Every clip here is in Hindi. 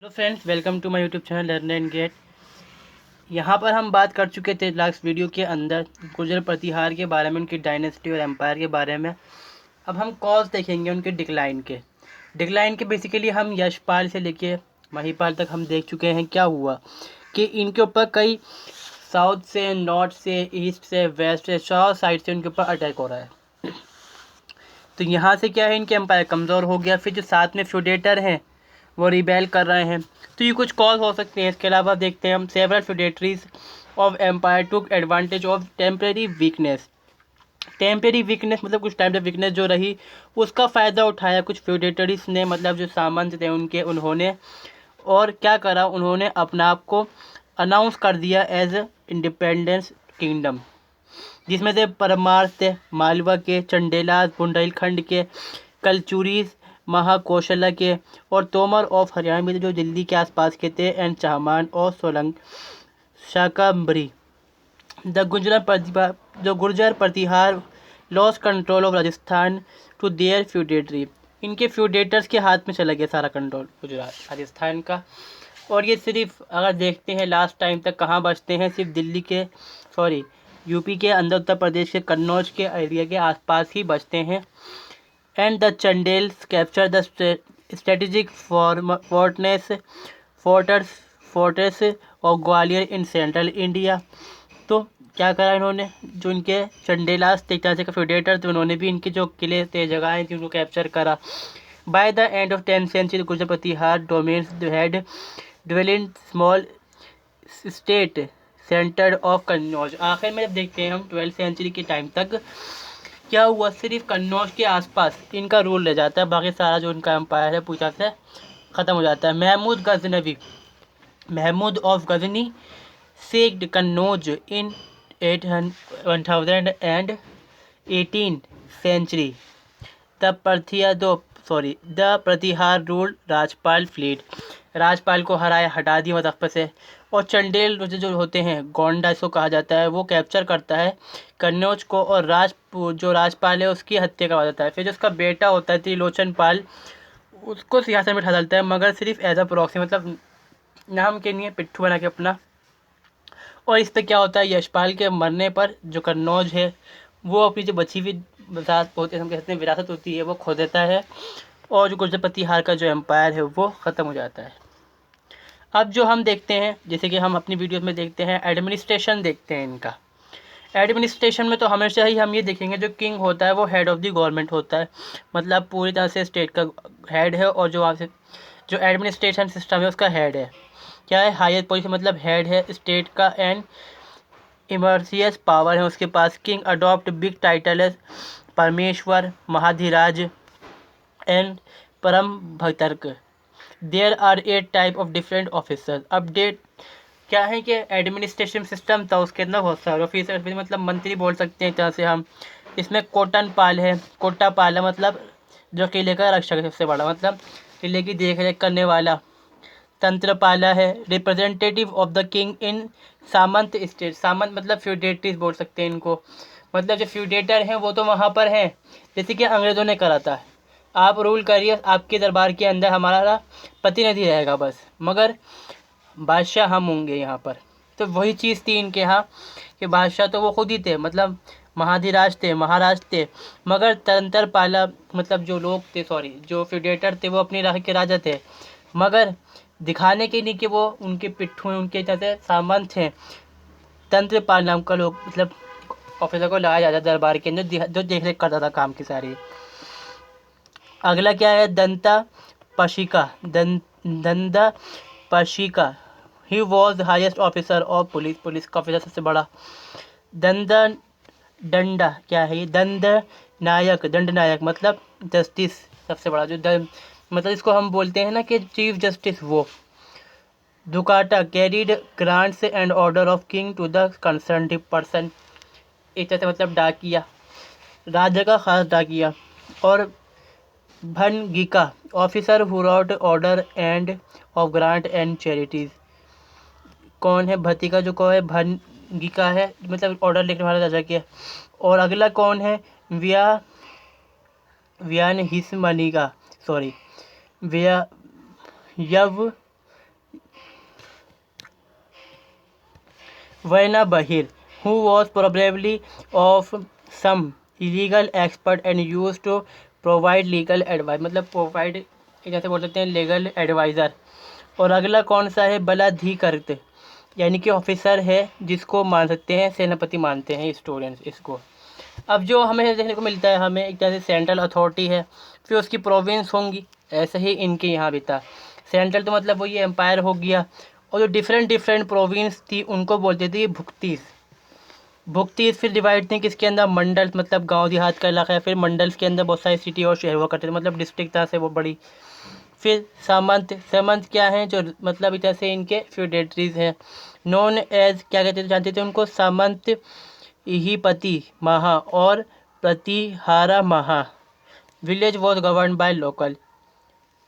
Hello friends, welcome to my YouTube channel learn and get. यहाँ पर हम बात कर चुके थे लास्ट वीडियो के अंदर गुर्जर प्रतिहार के बारे में, उनकी डायनेस्टी और एम्पायर के बारे में। अब हम कॉज देखेंगे उनके डिक्लाइन के बेसिकली हम यशपाल से लेके महिपाल तक हम देख चुके हैं क्या हुआ कि इनके ऊपर कई साउथ से, नॉर्थ से, ईस्ट से, वेस्ट से, चारों साइड से उनके ऊपर अटैक हो रहा है। तो यहाँ से क्या है, इनके एम्पायर कमज़ोर हो गया। फिर जो साथ में फ्यूडेटर हैं वो रिबेल कर रहे हैं, तो ये कुछ कॉज हो सकते हैं। इसके अलावा देखते हैं हम several feudatories of empire took advantage of temporary weakness मतलब कुछ टाइम तक वीकनेस जो रही उसका फ़ायदा उठाया कुछ फ्यूडेटरीज ने, मतलब जो सामंत थे उनके, उन्होंने और क्या करा, उन्होंने अपना आप को अनाउंस कर दिया एज इंडिपेंडेंस किंगडम, जिसमें से परमार थे मालवा के, चंडेलास बुंदेलखंड के, कलचुरीज महाकौशला के और तोमर ऑफ हरियाणा में जो दिल्ली के आसपास के थे, एंड चाहमान और सोलंग शाकंभरी। जो Gurjar Pratihara loss control of Rajasthan to their feudatory. इनके फ्यूडेटर्स के हाथ में चला गया सारा कंट्रोल गुजरात राजस्थान का। और ये सिर्फ अगर देखते हैं लास्ट टाइम तक कहाँ बचते हैं, सिर्फ दिल्ली के यूपी के अंदर, उत्तर प्रदेश के कन्नौज के एरिया के आसपास ही बचते हैं। And the Chandels capture the strategic fortress और ग्वालियर इन सेंट्रल इंडिया। तो क्या करा इन्होंने, जो इनके चंडेलास थे, एक तरह से फ्यूडेटर थे, उन्होंने भी इनके जो किले थे, जगहें थी, उनको कैप्चर करा। By the end of 10th century Gurjara Pratihara domains had dwell in small state centre of Kannauj. आखिर में जब देखते हैं हम 12th century के टाइम तक क्या हुआ, सिर्फ कन्नौज के आसपास इनका रूल रह जाता है, बाकी सारा जो इनका एम्पायर है पूरी तरह से ख़त्म हो जाता है। Mahmud of Ghazni sacked Kannauj in 1018 century. The Pratihara rule Rajpal को हटा दिया मुजफ्फर से। और चंडेल जो होते हैं, गोंडा इसको कहा जाता है, वो कैप्चर करता है कन्नौज को, और जो राजपाल है उसकी हत्या करवा देता है। फिर जो उसका बेटा होता है त्रिलोचन पाल, उसको सिंहासन में बैठा डालता है, मगर सिर्फ एज अ प्रॉक्सी, मतलब नाम के लिए पिट्ठू बना के अपना। और इससे क्या होता है, यशपाल के मरने पर जो कन्नौज है वो अपनी जो बची हुई विरासत होती है वो खो देता है, और जो गुर्जर प्रतिहार का जो एम्पायर है वो ख़त्म हो जाता है। अब जो हम देखते हैं, जैसे कि हम अपनी वीडियोस में देखते हैं, एडमिनिस्ट्रेशन देखते हैं इनका। एडमिनिस्ट्रेशन में तो हमेशा ही हम ये देखेंगे, जो किंग होता है वो हेड ऑफ़ द गवर्नमेंट होता है, मतलब पूरी तरह से स्टेट का हेड है, और जो वहाँ से जो एडमिनिस्ट्रेशन सिस्टम है उसका हेड है। क्या है, हायर पोजीशन, मतलब हेड है स्टेट का, एंड इमर्सियस पावर है उसके पास। किंग अडॉप्ट बिग टाइटल है Parameshvara, Mahadhiraja and Parama Bhattaraka. There are 8 type of different officer. Update क्या है कि एडमिनिस्ट्रेशन सिस्टम था, उसके अंदर बहुत सारे ऑफिसर, मतलब मंत्री बोल सकते हैं एक तरह से हम। इसमें कोटन पाल है, कोटा पाल है, मतलब जो किले का रक्षक है सबसे बड़ा, मतलब किले की देख रेख करने वाला। तंत्रपाला है, representative of the king in samanta state. सामंत मतलब फ्यूडेटरीज बोल सकते हैं इनको, मतलब जो फ्यूडेटर हैं वो तो वहाँ पर हैं, जैसे कि अंग्रेज़ों ने करा था, आप रूल करिए, आपके दरबार के अंदर हमारा प्रतिनिधि रहेगा बस, मगर बादशाह हम होंगे यहाँ पर। तो वही चीज़ थी इनके यहाँ कि बादशाह तो वो खुद ही थे, मतलब महाधिराज थे, महाराज थे, मगर तंत्रपाला मतलब जो लोग थे, जो फ्यूडेटर थे वो अपने राह के राजा थे, मगर दिखाने के लिए कि वो उनके पिट्ठू हैं, उनके जैसे सामंत हैं। तंत्रपाल नाम का लोग, मतलब ऑफिसर को लाया जाता दरबार के अंदर, जो देख रेख करता था काम की सारी। अगला क्या है, दंदा पशिका। He was highest officer of police का ऑफिसर सबसे बड़ा। डंडा क्या है, दंड नायक मतलब जस्टिस सबसे बड़ा, मतलब इसको हम बोलते हैं ना कि चीफ जस्टिस वो। दुकाटा carried grants and order of king to the concern person. एक तरह से मतलब डाकिया, राजा का खास डाकिया। और भनगिका officer who wrote order and of grant and charities. कौन है भतिका, जो कौन है भनगिका है, मतलब ऑर्डर लिखने वाला राजा के। और अगला कौन है, व्यान हिस्मनिका, व्या यव Vaina Bahir, who was probably of some illegal expert and used to provide legal advice, मतलब प्रोवाइड जैसे बोल सकते हैं लीगल एडवाइज़र। और अगला कौन सा है, बलाधिकृत, यानी कि ऑफिसर है जिसको मान सकते हैं सेनापति मानते हैं स्टूडेंट्स इसको। अब जो हमें देखने को मिलता है, हमें एक तरह से सेंट्रल अथॉरिटी है, फिर उसकी प्रोविंस होंगी, ऐसे ही इनके यहाँ भी था। सेंट्रल तो मतलब वही एम्पायर हो गया, और जो डिफरेंट डिफरेंट प्रोविंस थी उनको बोलते थे भुक्तीस। भुक्तीस फिर डिवाइड थी किसके अंदर, मंडल, मतलब गांव देहात का इलाका है। फिर मंडल्स के अंदर बहुत सारी सिटी और शहर हुआ करते थे, मतलब डिस्ट्रिक्ट था से वो बड़ी। फिर सामंत, सामंत क्या है, जो मतलब इधर से इनके फ्यूडेटरीज हैं। नॉन एज क्या कहते थे, जानते थे उनको, सामंत इहीपति महा और प्रतिहारा महा। Village was govern by local,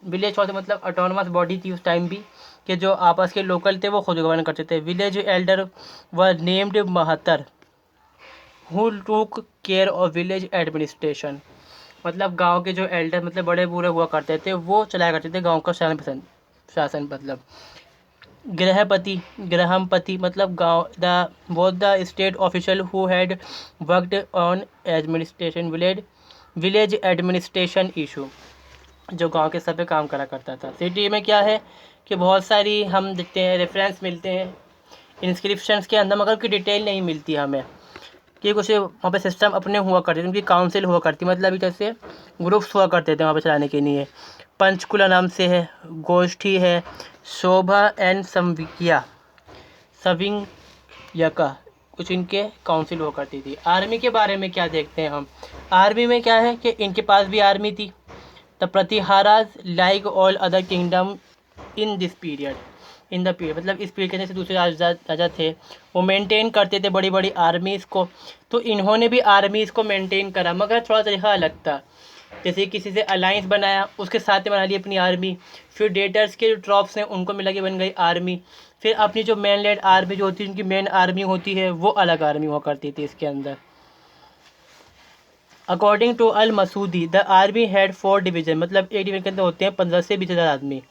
village was मतलब ऑटोनमस बॉडी थी उस टाइम भी, कि जो आपस के लोकल थे वो खुद गवर्न करते थे। Village elder were named Mahattar who took care of village administration, मतलब गांव के जो एल्डर मतलब बड़े बूढ़े हुआ करते थे वो चलाया करते थे गांव का शासन शासन मतलब। गृहपति, गृहपति मतलब गांव the was the state official who had worked on administration village administration issue, जो गांव के सब पे काम करा करता था। सिटी में क्या है कि बहुत सारी हम देखते हैं रेफरेंस मिलते हैं इंस्क्रिप्शंस के अंदर, मगर की डिटेल नहीं मिलती हमें कि कुछ वहाँ पे सिस्टम अपने हुआ करते थे, उनकी काउंसिल हुआ करती, मतलब जैसे ग्रुप्स हुआ करते थे वहाँ पे चलाने के लिए। पंचकुला नाम से है, गोष्ठी है, शोभा एंड सविंग यका, कुछ इनके काउंसिल हुआ करती थी। आर्मी के बारे में क्या देखते हैं हम, आर्मी में क्या है कि इनके पास भी आर्मी थी। The Pratiharas like all other kingdom in this period, in the period मतलब इस पीरियड के जैसे दूसरे राजा थे वो मेंटेन करते थे बड़ी बड़ी आर्मीज़ को, तो इन्होंने भी आर्मीज़ को मेंटेन करा, मगर थोड़ा तरीका अलग था। जैसे किसी से अलाइंस बनाया, उसके साथ में बना ली अपनी आर्मी, फिर डेटर्स के जो ट्रॉप्स हैं उनको मिला के बन गई आर्मी, फिर अपनी जो मेन लैंड आर्मी जो होती है, उनकी मेन आर्मी होती है, वो अलग आर्मी हुआ करती थी इसके अंदर। According to Al Masudi the army had 4 division, मतलब एक डिवीज़न के अंदर होते हैं 15 से 20,000 आदमी।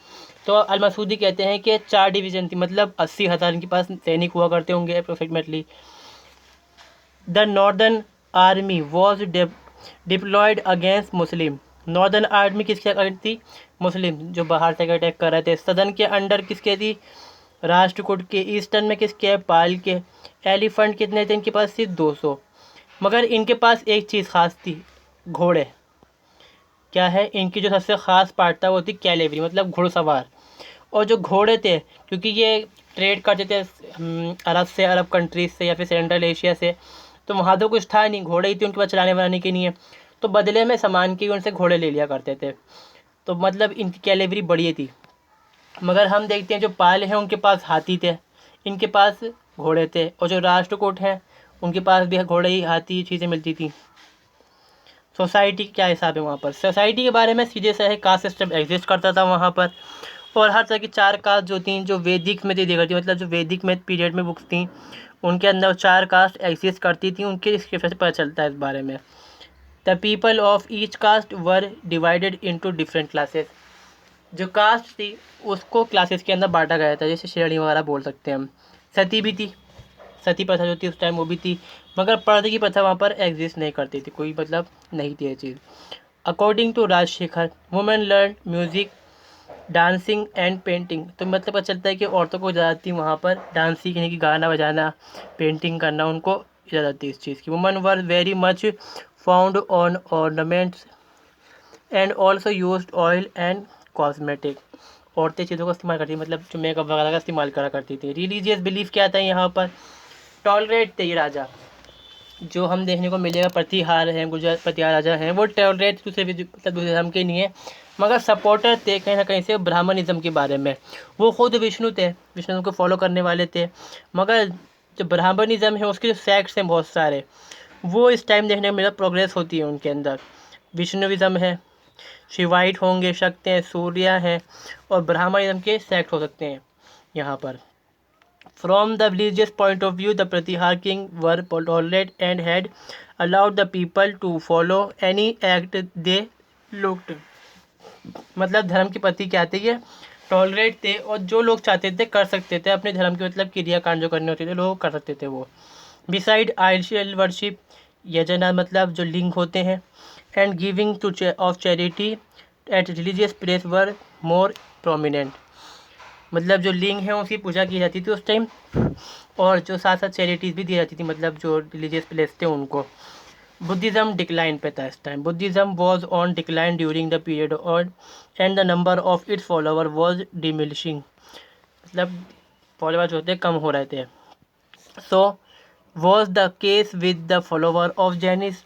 तो अल मसूदी कहते हैं कि 4 डिवीज़न थी, मतलब 80,000 इनके पास सैनिक हुआ करते होंगे approximately. The northern army was deployed against Muslim, northern army किसके अगेंस्ट थी, मुस्लिम जो बाहर से अटैक कर रहे थे। सदर्न के अंडर किसके थी, राष्ट्रकूट के। ईस्टर्न में किसके, पाल के। एलिफेंट कितने थे इनके पास थी, 200। मगर इनके पास एक चीज़ ख़ास थी, घोड़े। क्या है इनकी जो सबसे ख़ास पार्ट था वो थी कैलेवरी, मतलब घुड़सवार। और जो घोड़े थे, क्योंकि ये ट्रेड करते थे अरब से, अरब कंट्रीज से या फिर सेंट्रल एशिया से, तो वहाँ तो कुछ था नहीं, घोड़े ही थे उनके पास चलाने बनाने के लिए, तो बदले में सामान की उनसे घोड़े ले लिया करते थे। तो मतलब इनकी कैलेवरी बढ़िया थी। मगर हम देखते हैं जो पाल हैं उनके पास हाथी थे, इनके पास घोड़े थे। और जो राष्ट्रकूट हैं उनके पास भी घोड़े ही हाथी चीज़ें मिलती थी। सोसाइटी क्या हिसाब है वहाँ पर, सोसाइटी के बारे में सीधे से है, कास्ट सिस्टम एग्जिस्ट करता था वहाँ पर। और हर तरह की 4 कास्ट जो थी, जो वैदिक में दी करती, मतलब जो वैदिक में पीरियड में बुक्स थी उनके अंदर 4 कास्ट एग्जिस्ट करती थी, उनके डिस्क्रिप्शन से पता चलता है इस बारे में। The people of each cast were divided into different classes, जो कास्ट थी उसको क्लासेस के अंदर बांटा गया था, जैसे श्रेणी वगैरह बोल सकते हैं हम। सती भी थी, सती प्रथा जो थी उस टाइम वो भी थी, मगर पर्दे की प्रथा वहाँ पर एग्जिस्ट नहीं करती थी, कोई मतलब नहीं थी ये चीज़। According to Rajashekhar women learn music dancing and painting, तो मतलब पता चलता है कि औरतों को ज़्यादा थी वहाँ पर डांस सीखने की, गाना बजाना, पेंटिंग करना, उनको ज़्यादा थी इस चीज़ की। Women were very much found on ornaments and also used oil and cosmetic, औरतें चीज़ों का इस्तेमाल करती थी, मतलब जो मेकअप वगैरह का इस्तेमाल करा करती थी। रिलीजियस बिलीफ क्या था यहाँ पर, टॉलरेट थे ये राजा, जो हम देखने को मिलेगा प्रतिहार हैं, गुजरात प्रतिहार राजा हैं, वो टॉलरेट दूसरे मतलब दूसरे धर्म के नहीं है, मगर सपोर्टर थे कहीं ना कहीं से ब्राह्मणिज्म के बारे में। वो खुद विष्णु थे, विष्णु को फॉलो करने वाले थे, मगर जो ब्राह्मणिज्म है उसके जो सेक्ट्स हैं बहुत सारे, वो इस टाइम देखने को मिला प्रोग्रेस होती है उनके अंदर। विष्णुइज्म है, शिवाइट होंगे, शक्त हैं, सूर्य हैं, और ब्राह्मणिज्म के सेक्ट हो सकते हैं यहाँ पर। From the religious point of view, the Pratihar king were tolerant and had allowed the people to follow any act they looked, मतलब धर्म के प्रति क्या थे ये टॉलरेट थे, और जो लोग चाहते थे कर सकते थे अपने धर्म के मतलब क्रियाकांड जो करने होते थे लोग कर सकते थे वो। बिसाइड आइडल वर्शिप, यजना मतलब जो लिंग होते हैं, and giving to of charity at religious place were more prominent, मतलब जो लिंग है उसकी पूजा की जाती थी उस टाइम, और जो साथ साथ चैरिटीज़ भी दी जाती थी, मतलब जो रिलीजियस प्लेस थे उनको। बुद्धिज़्म डिक्लाइन पे था इस time. Buddhism was on decline during the period और and the number of its follower was diminishing, मतलब फॉलोवर जो होते कम हो रहे थे। So was the case with the follower of Jainism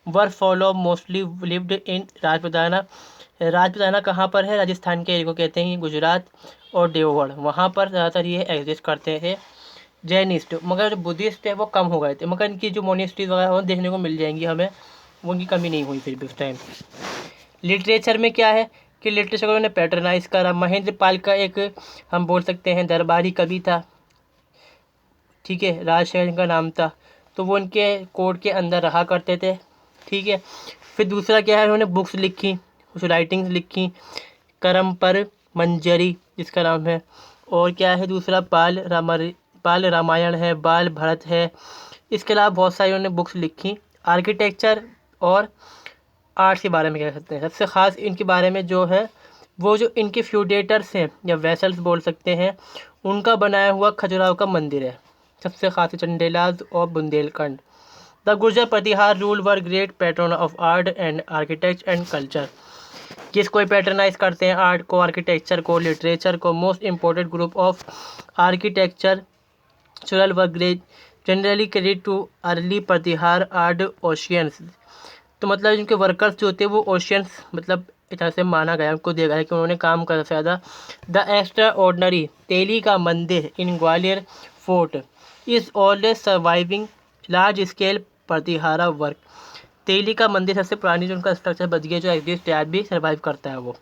were follow mostly lived in Rajputana. Rajputana कहाँ पर है? राजस्थान के एरिया को कहते हैं, गुजरात और देवगढ़, वहाँ पर ज़्यादातर ये एग्जिस्ट करते थे जैनिस्ट। मगर जो बुद्धिस्ट है वो कम हो गए थे, मगर इनकी जो मोनेस्ट्रीज वगैरह वो देखने को मिल जाएंगी हमें, वो उनकी कमी नहीं हुई फिर भी उस टाइम। लिटरेचर में क्या है कि लिटरेचर को उन्होंने पैटर्नाइज करा। महेंद्र पाल का एक हम बोल सकते हैं दरबारी कवि था, ठीक है, राजशेखर का नाम था, तो वो उनके कोर्ट के अंदर रहा करते थे, ठीक है। फिर दूसरा क्या है, उन्होंने बुक्स लिखी, कुछ राइटिंग्स लिखी, करम पर मंजरी जिसका नाम है, और क्या है दूसरा बाल रामायण है, बाल भरत है। इसके अलावा बहुत सारी उन्होंने बुक्स लिखी। आर्किटेक्चर और आर्ट्स के बारे में कह सकते हैं। सबसे ख़ास इनके बारे में जो है वो जो इनके फ्यूडेटर्स हैं या वेसल्स बोल सकते हैं, उनका बनाया हुआ खजुराहो का मंदिर है सबसे ख़ास, चंडेलाज और Bundelkhand. The Gurjara Pratihara rule were great patron of art and architecture and culture. किसको पैटर्नाइज करते हैं? आर्ट को, आर्किटेक्चर को, लिटरेचर को। Most important group of architectural were great generally credit to early Pratihara art Osians. तो मतलब इनके वर्कर्स जो होते हैं वो ओशियंस मतलब एक तरह से माना गया, उनको दिया गया कि उन्होंने काम करा ज़्यादा। The extra ordinary Teli ka Mandir in Gwalior fort is always surviving large scale Pratihara work. Teli ka Mandir सबसे पुरानी जो उनका स्ट्रक्चर बच गया जो एग्जिस्ट आज भी सर्वाइव करता है वो।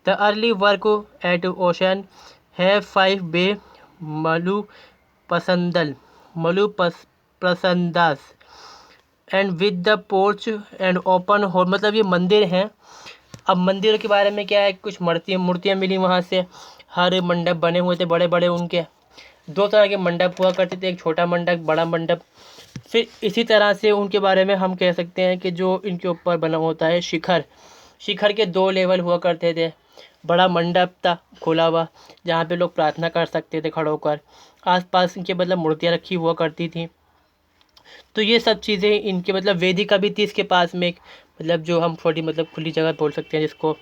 The early work at Osian है 5 बे मलू प्रसंदास and with the porch and open hall, मतलब ये मंदिर हैं। अब मंदिरों के बारे में क्या है, कुछ मूर्तियाँ मिली वहाँ से, हर मंडप बने हुए थे बड़े बड़े उनके। दो तरह के मंडप हुआ करते थे, एक छोटा मंडप, बड़ा मंडप। फिर इसी तरह से उनके बारे में हम कह सकते हैं कि जो इनके ऊपर बना होता है शिखर, शिखर के 2 लेवल हुआ करते थे। बड़ा मंडप था खुला हुआ जहाँ पे लोग प्रार्थना कर सकते थे खड़े होकर, आसपास इनके मतलब मूर्तियाँ रखी हुआ करती थी। तो ये सब चीज़ें इनके मतलब वेदिका भी थी इसके पास में एक, मतलब जो हम थोड़ी मतलब खुली जगह बोल सकते हैं जिसको।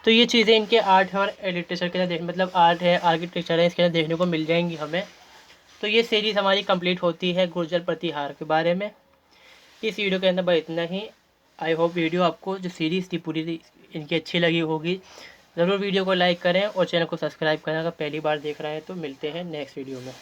तो ये चीज़ें इनके आर्ट और लिटरेचर के अंदर मतलब आर्ट है, आर्किटेक्चर है, इसके अंदर देखने को मिल जाएंगी हमें। तो ये सीरीज़ हमारी कंप्लीट होती है गुर्जर प्रतिहार के बारे में। इस वीडियो के अंदर बस इतना ही। आई होप वीडियो आपको जो सीरीज़ थी पूरी इनकी अच्छी लगी होगी। ज़रूर वीडियो को लाइक करें और चैनल को सब्सक्राइब करें अगर पहली बार देख रहे हैं। तो मिलते हैं नेक्स्ट वीडियो में।